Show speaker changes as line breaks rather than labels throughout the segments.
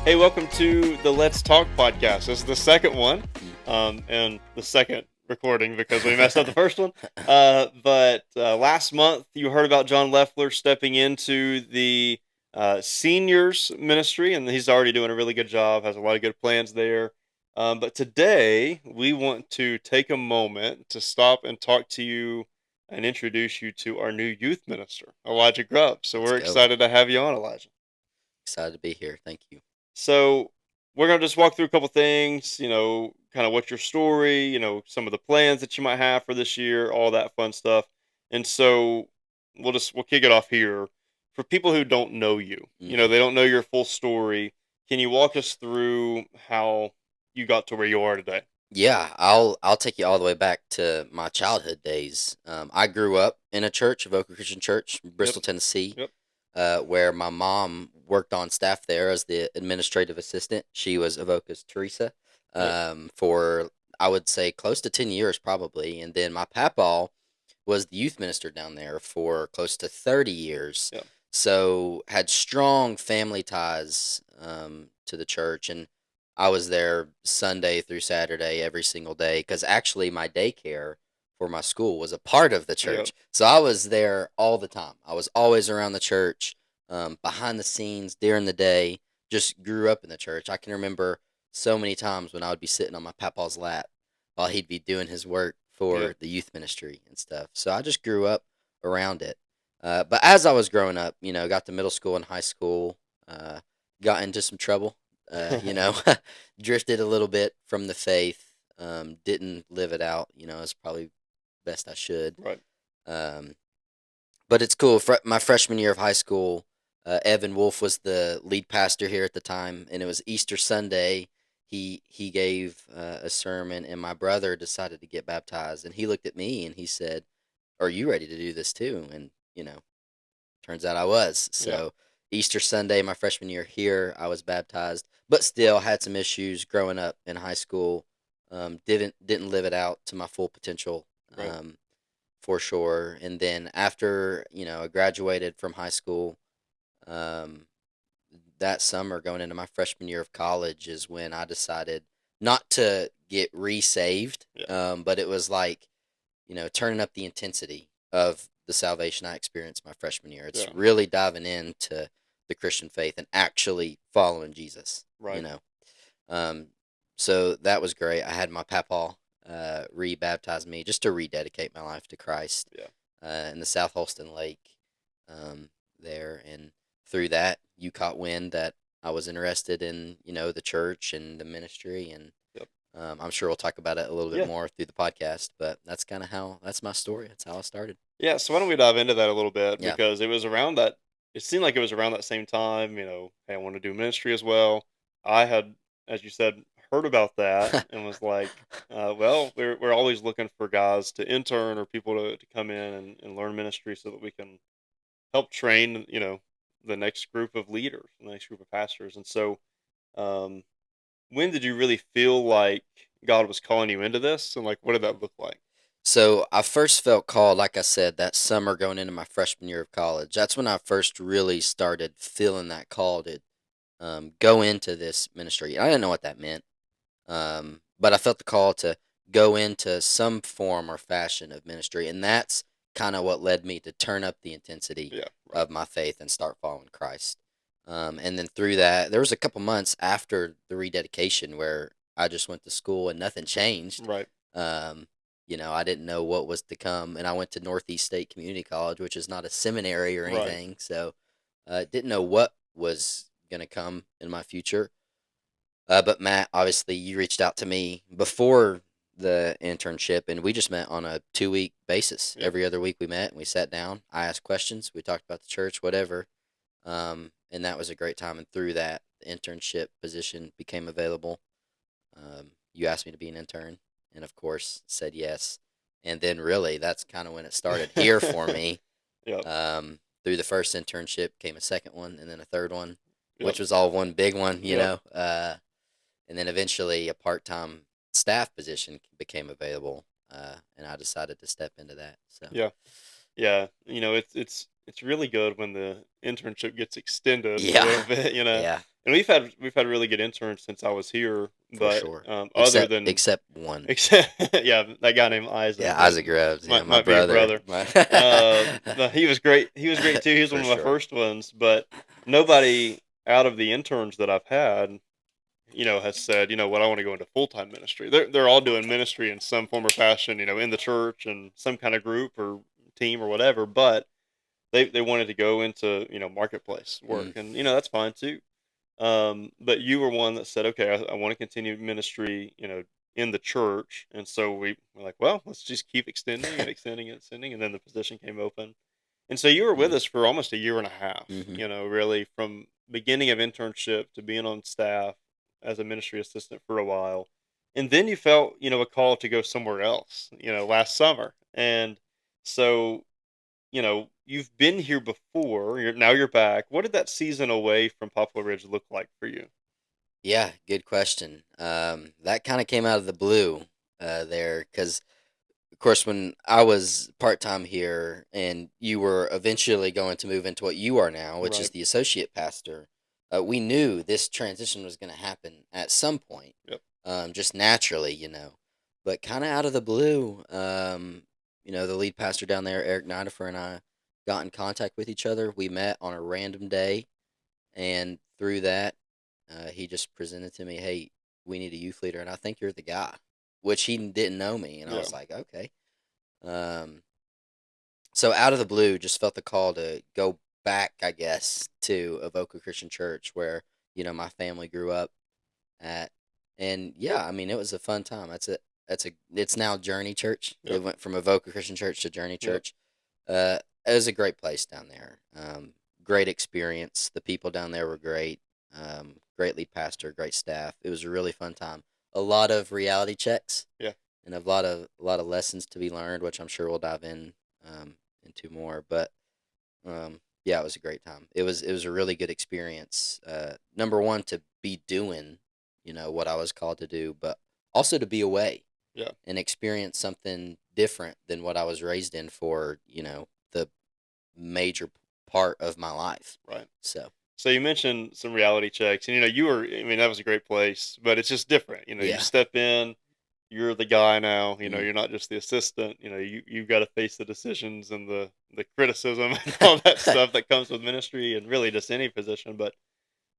Hey, welcome to the Let's Talk podcast. This is the second one, and the second recording because we messed up the first one. But last month you heard about John Leffler stepping into the seniors ministry, and he's already doing a really good job. Has a lot of good plans there. But today we want to take a moment to stop and talk to you and introduce you to our new youth minister, Elijah Grubbs. So
Let's
we're
go.
excited to have you on, Elijah.
Excited to be here. Thank you.
So we're gonna just walk through a couple things, kind of what's your story, some of the plans that you might have for this year, all that fun stuff. And so we'll kick it off here. For people who don't know you,
hmm
they don't know your full story. Can you walk us through how you got to where you are today?
Yeah, I'll take you all the way back to my childhood days. I grew up in a church, Avoca Christian Church,
Yep.
Bristol, Tennessee,
Yep.
where my mom worked on staff there as the administrative assistant. She was Avoca's Teresa
Yep.
for I would say close to 10 years probably, and then my papaw was the youth minister down there for close to 30 years.
Yep.
So had strong family ties to the church, and I was there Sunday through Saturday every single day because actually my daycare for my school was a part of the
Yep.
church. So I was there all the time. I was always around the church, behind the scenes during the day. Just grew up in the church. I can remember so many times when I would be sitting on my papaw's lap while he'd be doing his work for
Yep.
the youth ministry and stuff. So I just grew up around it. But as I was growing up, got to middle school and high school, got into some trouble. You know, drifted a little bit from the faith. Didn't live it out. It's probably best I should.
Right.
Um, but it's cool. My freshman year of high school, Evan Wolf was the lead pastor here at the time, and it was Easter Sunday. He gave a sermon, and my brother decided to get baptized, and he looked at me and he said, "Are you ready to do this too?" And turns out I was.
Yeah.
So Easter Sunday, my freshman year here, I was baptized, but still had some issues growing up in high school. Didn't live it out to my full potential.
Right.
For sure. And then after I graduated from high school, um, that summer going into my freshman year of college is when I decided not to get resaved,
Yeah.
but it was like turning up the intensity of the salvation I experienced my freshman year. It's
Yeah.
really diving into the Christian faith and actually following Jesus. You
Right.
know, um, so that was great. I had my papaw rebaptize me just to rededicate my life to Christ
Yeah.
in the South Holston Lake there. And through that, you caught wind that I was interested in, the church and the ministry. And
Yep.
I'm sure we'll talk about it a little bit
Yeah.
more through the podcast, but that's my story. That's how I started.
Yeah, so why don't we dive into that a little bit
Yeah.
because it seemed like it was around that same time, hey, I want to do ministry as well. I had, as you said, heard about that and was like, well, we're always looking for guys to intern or people to come in and learn ministry so that we can help train, the next group of leaders, the next group of pastors. And so, um, when did you really feel like God was calling you into this? And like, what did that look like?
So I first felt called, like I said, that summer going into my freshman year of college. That's when I first really started feeling that call to go into this ministry. I didn't know what that meant, but I felt the call to go into some form or fashion of ministry, and that's kind of what led me to turn up the intensity
Yeah, right,
of my faith and start following Christ. And then through that, there was a couple months after the rededication where I just went to school and nothing changed.
right,
Um, I didn't know what was to come, and I went to Northeast State Community College, which is not a seminary or
right,
anything, so didn't know what was going to come in my future. But Matt, obviously, you reached out to me before the internship, and we just met on a 2-week basis.
yep,
Every other week we met and we sat down. I asked questions. We talked about the church, whatever. And that was a great time. And through that, the internship position became available. You asked me to be an intern, and of course, said yes. And then, really, that's kind of when it started here for me.
yep,
Through the first internship came a second one, and then a third one,
yep,
which was all one big one,
yep,
and then eventually a part-time staff position became available, and I decided to step into that. So
yeah, yeah. It's it's really good when the internship gets extended a
Yeah,
little bit, you know.
yeah,
And we've had really good interns since I was here,
for
but
sure.
other
Except
than
except one.
except yeah, that guy named Isaac
Yeah,
that
Isaac Grubbs. Yeah, my
might be your
brother.
brother.
My
But he was great. He was great too. He was one
For
of my
sure.
first ones, but nobody out of the interns that I've had, has said, what, I want to go into full time ministry. They're all doing ministry in some form or fashion, in the church and some kind of group or team or whatever. But they wanted to go into marketplace work,
Mm,
and that's fine too. But you were one that said, okay, I want to continue ministry, in the church, and so we're like, well, let's just keep extending and extending and extending, and then the position came open, and so you were with
mm,
us for almost a year and a half,
hmm
really from beginning of internship to being on staff as a ministry assistant for a while. And then you felt, a call to go somewhere else, last summer. And so, you've been here before, now you're back. What did that season away from Poplar Ridge look like for you?
Yeah, good question. That kind of came out of the blue there, because of course, when I was part time here, and you were eventually going to move into what you are now, which is
Right.
the associate pastor, we knew this transition was going to happen at some point,
Yep.
just naturally, But kind of out of the blue, the lead pastor down there, Eric Nidifer, and I got in contact with each other. We met on a random day, and through that, he just presented to me, "Hey, we need a youth leader, and I think you're the guy," which he didn't know me, and I
Yeah.
was like, "Okay." Um, so out of the blue, just felt the call to go back, I guess, to Avoca Christian Church, where my family grew up at, and yeah, I mean, it was a fun time. It's now Journey Church. It
Yep.
went from Avoca Christian Church to Journey
Yep.
Church. It was a great place down there. Great experience. The people down there were great. Great lead pastor, great staff. It was a really fun time. A lot of reality checks
Yeah.
and a lot of lessons to be learned, which I'm sure we'll dive into more. But yeah, it was a great time. It was a really good experience. Number one, to be doing what I was called to do, but also to be away
Yeah.
and experience something different than what I was raised in for the major part of my life.
Right.
So
So you mentioned some reality checks, and I mean, that was a great place, but it's just different. You
yeah,
step in, you're the guy now.
mm.
You're not just the assistant. You've got to face the decisions and the criticism and all that stuff that comes with ministry and really just any position. But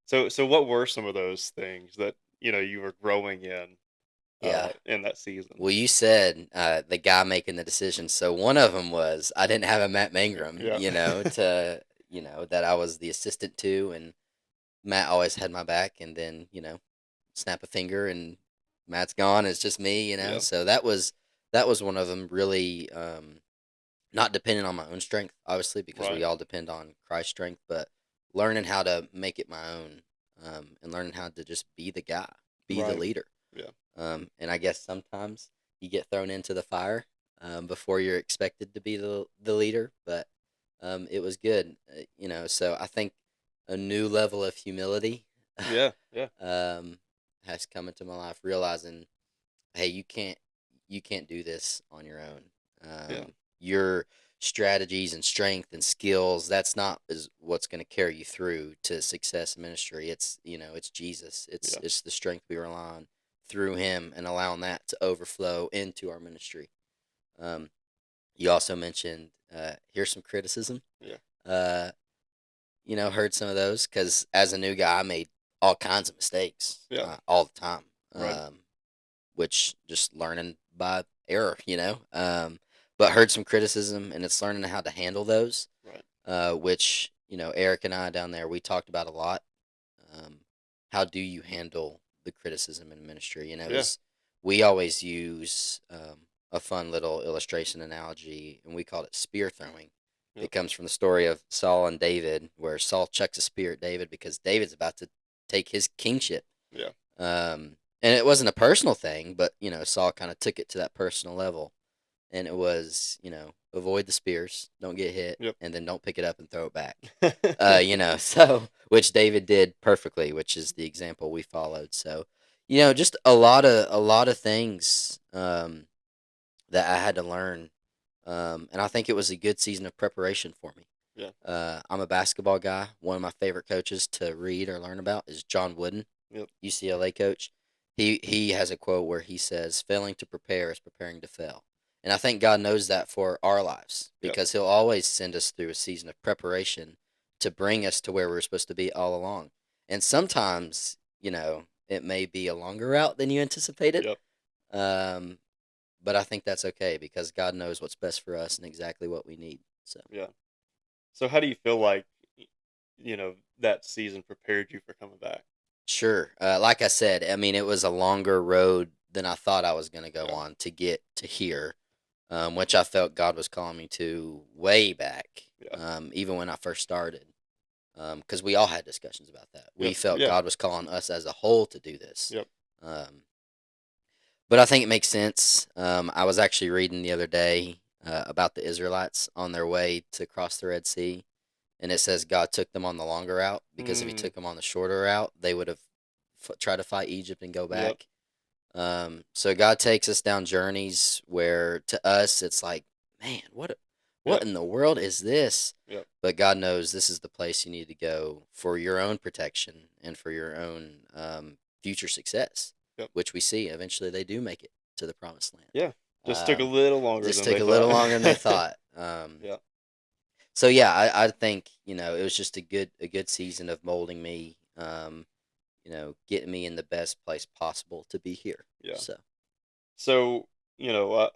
so what were some of those things that you were growing
Yeah.
in that season?
Well, you said the guy making the decision. So one of them was I didn't have a Matt Mangrum,
Yeah.
that I was the assistant to, and Matt always had my back. And then snap a finger and Matt's gone. It's just me.
Yeah.
So that was one of them. Really, not depending on my own strength, obviously, because we
Right.
all depend on Christ's strength, but learning how to make it my own, and learning how to just be the guy, be the
Right.
leader.
Yeah.
And I guess sometimes you get thrown into the fire before you're expected to be the leader, but it was good, So I think a new level of humility
Yeah. Yeah.
um, has come into my life, realizing, hey, you can't do this on your own.
Yeah.
Your strategies and strength and skills, that's not is what's going to carry you through to success in ministry. It's Jesus. It's
Yeah.
it's the strength we rely on through Him, and allowing that to overflow into our ministry. Um, you also mentioned here's some criticism.
Yeah.
Uh, heard some of those because as a new guy, I made all kinds of mistakes
Yeah.
all the time.
Right.
Which just learning by error, but heard some criticism, and it's learning how to handle those,
Right.
which, Eric and I down there, we talked about a lot. How do you handle the criticism in ministry?
Yeah.
We always use a fun little illustration analogy, and we call it spear throwing.
Yep.
It comes from the story of Saul and David, where Saul chucks a spear at David because David's about to take his kingship.
Yeah.
And it wasn't a personal thing, but Saul kind of took it to that personal level, and it was avoid the spears, don't get hit,
Yep.
and then don't pick it up and throw it back. So which David did perfectly, which is the example we followed. So just a lot of things that I had to learn, and I think it was a good season of preparation for me.
Yeah.
I'm a basketball guy. One of my favorite coaches to read or learn about is John Wooden,
Yep.
UCLA coach. He has a quote where he says, "Failing to prepare is preparing to fail." And I think God knows that for our lives
Yep.
because He'll always send us through a season of preparation to bring us to where we're supposed to be all along. And sometimes, it may be a longer route than you anticipated.
Yep.
Um, but I think that's okay because God knows what's best for us and exactly what we need. So.
Yeah. So how do you feel like that season prepared you for coming back?
Sure. Like I said, I mean, it was a longer road than I thought I was going to go
Yeah.
on to get to here, which I felt God was calling me to way back,
Yeah.
even when I first started. Because we all had discussions about that. We
Yep.
felt
Yeah.
God was calling us as a whole to do this.
Yep.
Um, but I think it makes sense. I was actually reading the other day about the Israelites on their way to cross the Red Sea, and it says God took them on the longer route because if He
Mm.
took them on the shorter route, they would have tried to fight Egypt and go
Yep.
back. So God takes us down journeys where to us it's like, man, what
Yep.
in the world is this?
Yep.
But God knows this is the place you need to go for your own protection and for your own future success,
Yep.
which we see eventually they do make it to the promised land.
Yeah. Just took a little longer
Just
than
took
they
a little
thought.
longer than they thought.
Yeah.
So yeah, I think it was just a good season of molding me, getting me in the best place possible to be here.
Yeah.
So
So,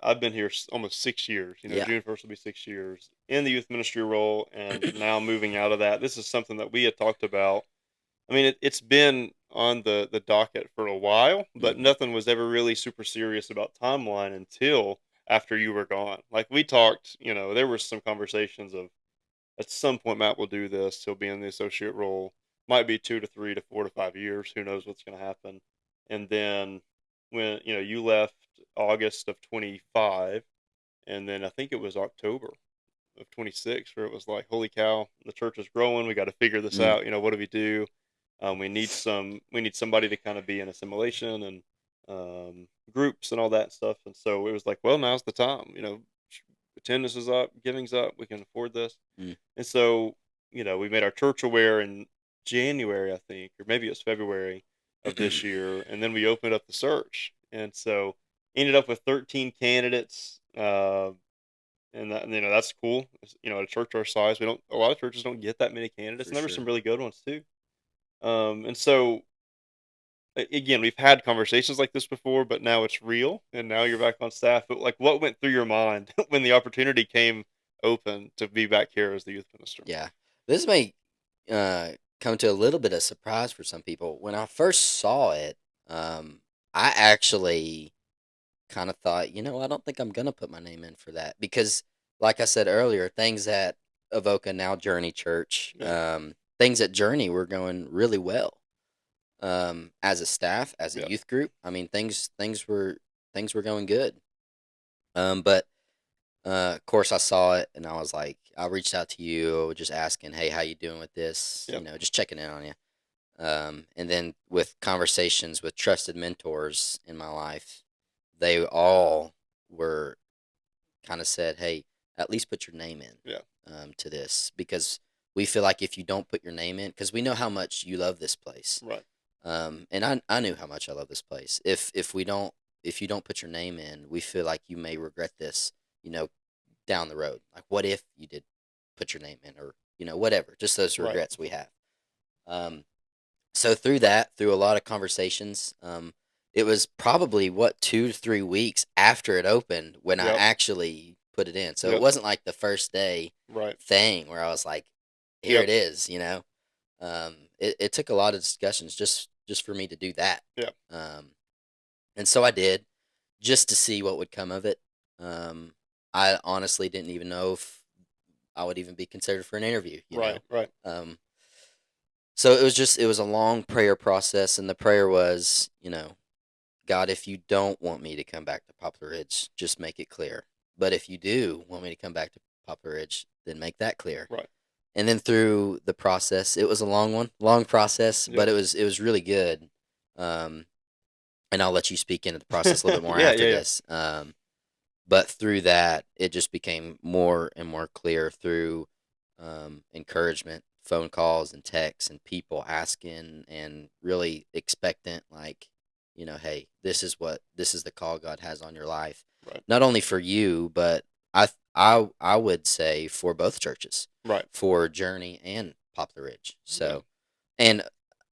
I've been here almost 6 years.
yeah,
June 1st will be 6 years in the youth ministry role, and now moving out of that. This is something that we had talked about. I mean, it's been on the docket for a while, but
hmm
nothing was ever really super serious about timeline until after you were gone. Like we talked, there were some conversations of at some point Matt will do this. He'll be in the associate role. Might be 2 to 3 to 4 to 5 years. Who knows what's going to happen? And then when you left August of 25, and then I think it was October of 26, where it was like, holy cow, the church is growing. We got to figure this
mm,
out. What do we do? We need somebody to kind of be in assimilation and groups and all that stuff. And so it was like, well, now's the time. Attendance is up, giving's up. We can afford this.
mm.
And so, we made our church aware in January, I think, or maybe it was February of this year, and then we opened up the search, and so ended up with 13 candidates. And that, that's cool. At a church our size, a lot of churches don't get that many candidates,
For
and there were some
sure.
really good ones too. And so again, we've had conversations like this before, but now it's real, and now you're back on staff. But like, what went through your mind when the opportunity came open to be back here as the youth minister?
Yeah, this may uh, come to a little bit of surprise for some people. When I first saw it, I actually kind of thought, I don't think I'm gonna put my name in for that because, like I said earlier, things at Avoca now Journey Church,
Yeah.
things at Journey were going really well. As a staff, as a
Yeah.
youth group, I mean things were going good. But of course I saw it and I was like, I reached out to you, just asking, hey, how you doing with this?
Yep.
Just checking in on you. And then with conversations with trusted mentors in my life, they all were kind of said, hey, at least put your name in
Yeah.
to this because we feel like if you don't put your name in, because we know how much you love this place.
Right.
And I knew how much I love this place. If you don't put your name in, we feel like you may regret this, down the road. Like, what if you did put your name in, or whatever. Just those
Right.
regrets we have. Um, so through that, through a lot of conversations, it was probably 2 to 3 weeks after it opened when I
Yep.
actually put it in. So it
Yep.
wasn't like the first day
Right.
thing where I was like, here
Yep.
it is. It took a lot of discussions just for me to do that.
Yep.
And so I did just to see what would come of it. I honestly didn't even know if I would even be considered for an interview.
Right. Right.
Um, so it was a long prayer process, and the prayer was, God, if you don't want me to come back to Poplar Ridge, just make it clear. But if you do want me to come back to Poplar Ridge, then make that clear.
Right.
And then through the process, it was a long process, but
Yep.
it was really good. Um, and I'll let you speak into the process a little bit more
Yeah.
after
Yeah. Yeah.
this. But through that, it just became more and more clear through encouragement, phone calls and texts, and people asking and really expectant, like, hey, this is the call God has on your life,
Right.
not only for you, but I would say for both churches,
Right.
for Journey and Poplar Ridge.
Yeah.
So, and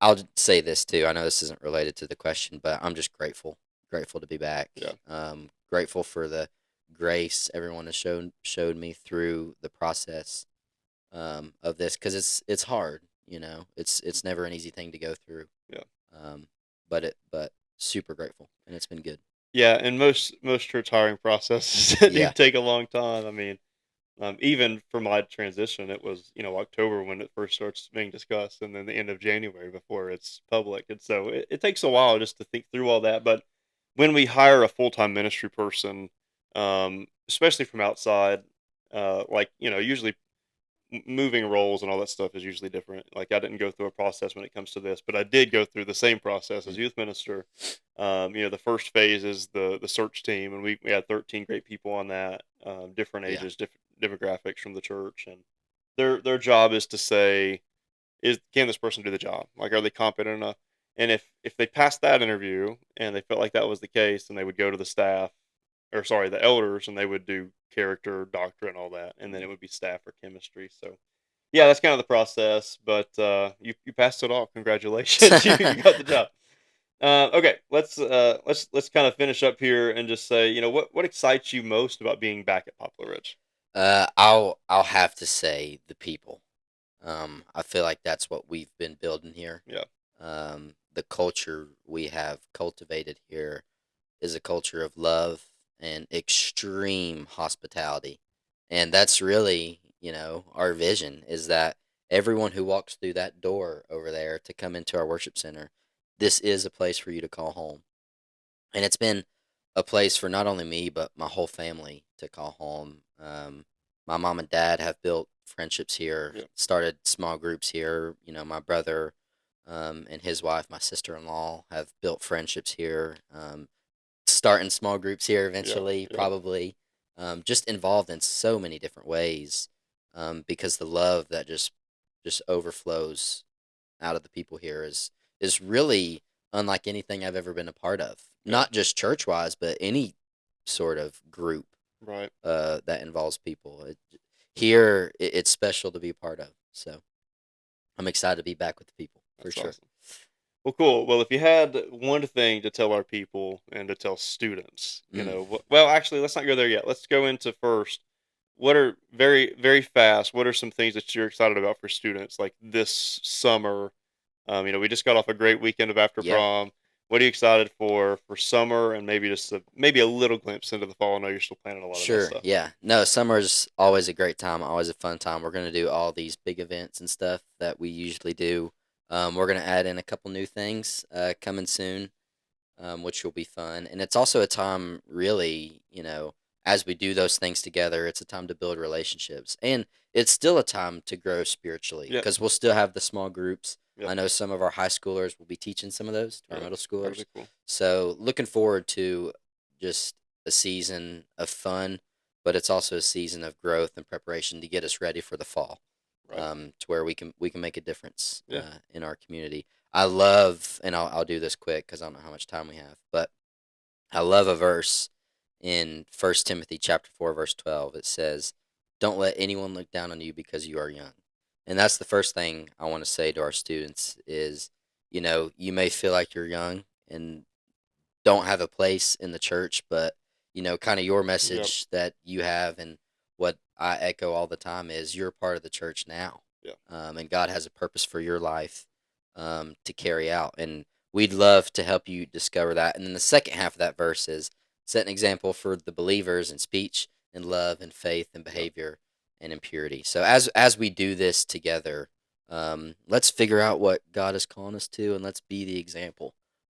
I'll say this too. I know this isn't related to the question, but I'm just grateful to be back.
Yeah.
Grateful for the grace everyone has showed me through the process of this, because it's hard. It's never an easy thing to go through.
Yeah.
Um, but super grateful, and it's been good.
Yeah. And most church hiring processes do
Yeah,
take a long time. I mean, even for my transition, it was October when it first starts being discussed, and then the end of January before it's public. And so it takes a while just to think through all that. But when we hire a full time ministry person, especially from outside, like usually moving roles and all that stuff is usually different. Like I didn't go through a process when it comes to this, but I did go through the same process as
mm,
youth minister. The first phase is the search team, and we had 13 great people on that, different
yeah,
ages, different demographics from the church, and their job is to say, is can this person do the job? Like, are they competent enough? And if they passed that interview and they felt like that was the case, then they would go to the staff, or sorry, the elders, and they would do character, doctrine, all that, and then
mm,
it would be staff for chemistry. So yeah, that's kind of the process, but you passed it all. Congratulations, you got the job. Okay, let's kind of finish up here and just say, what excites you most about being back at Poplar Ridge?
I'll have to say the people. I feel like that's what we've been building here.
Yeah,
The culture we have cultivated here is a culture of love and extreme hospitality. And that's really, our vision is that everyone who walks through that door over there to come into our worship center, this is a place for you to call home. And it's been a place for not only me, but my whole family to call home. My mom and dad have built friendships here,
yeah,
started small groups here. My brother and his wife, my sister in law, have built friendships here. Starting small groups here
yeah,
eventually,
yeah.
probably. Just involved in so many different ways, because the love that just overflows out of the people here is really unlike anything I've ever been a part of.
Yeah.
Not just church wise, but any sort of group
Right.
that involves people. Here, it's special to be a part of. So I'm excited to be back with the people for
That's
sure.
awesome. Well, cool. Well, if you had one thing to tell our people and to tell students,
Mm,
well, actually, let's not go there yet. Let's go into first. What are very, very fast? What are some things that you're excited about for students like this summer? We just got off a great weekend of after
yeah.
prom. What are you excited for summer and maybe just maybe a little glimpse into the fall? I know you're still planning a lot of that
Sure.
stuff.
Yeah. No, summer's always a great time, always a fun time. We're gonna do all these big events and stuff that we usually do. We're gonna add in a couple new things coming soon, which will be fun. And it's also a time, really, as we do those things together, it's a time to build relationships, and it's still a time to grow spiritually
Yeah.
because we'll still have the small groups.
Yeah.
I know some of our high schoolers will be teaching some of those to our
Yeah.
middle
That'll
schoolers.
be cool.
So looking forward to just a season of fun, but it's also a season of growth and preparation to get us ready for the fall,
Right.
to where we can make a difference
Yeah.
in our community. I love, and I'll do this quick because I don't know how much time we have, but I love a verse in 1 Timothy chapter 4 verse 12. It says, "Don't let anyone look down on you because you are young." And that's the first thing I want to say to our students is, you may feel like you're young and don't have a place in the church, but kind of your
Yep.
message that you have, and what I echo all the time, is you're part of the church now,
Yeah.
and God has a purpose for your life to carry out, and we'd love to help you discover that. And then the second half of that verse is, set an example for the believers in speech and love and faith and
Yep.
behavior and in purity. So as we do this together, let's figure out what God is calling us to, and let's be the example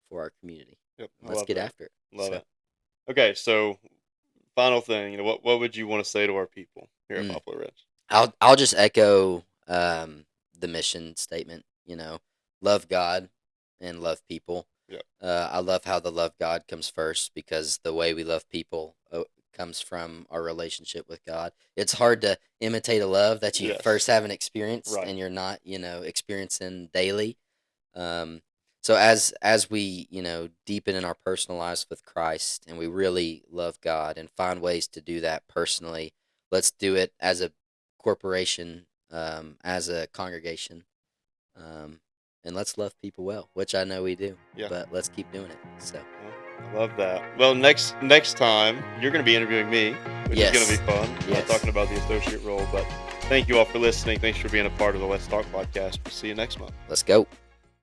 for our community.
Yep. I
Let's
love
get
that.
after it.
Love
So,
it. Okay, so final thing, what would you want to say to our people here at
mm,
Poplar Ridge?
I'll just echo the mission statement. Love God and love people.
Yep.
I love how the love God comes first, because the way we love people comes from our relationship with God. It's hard to imitate a love that you
Yes.
first haven't experienced
Right.
and you're not, experiencing daily. So as we, deepen in our personal lives with Christ and we really love God and find ways to do that personally, let's do it as a corporation, as a congregation, and let's love people well, which I know we do.
Yeah.
But let's keep doing it. So
I love that. Well, next time you're going to be interviewing me, which is going to be fun.
Yes.
Talking about the associate role. But thank you all for listening. Thanks for being a part of the Let's Talk podcast. We'll see you next month.
Let's go.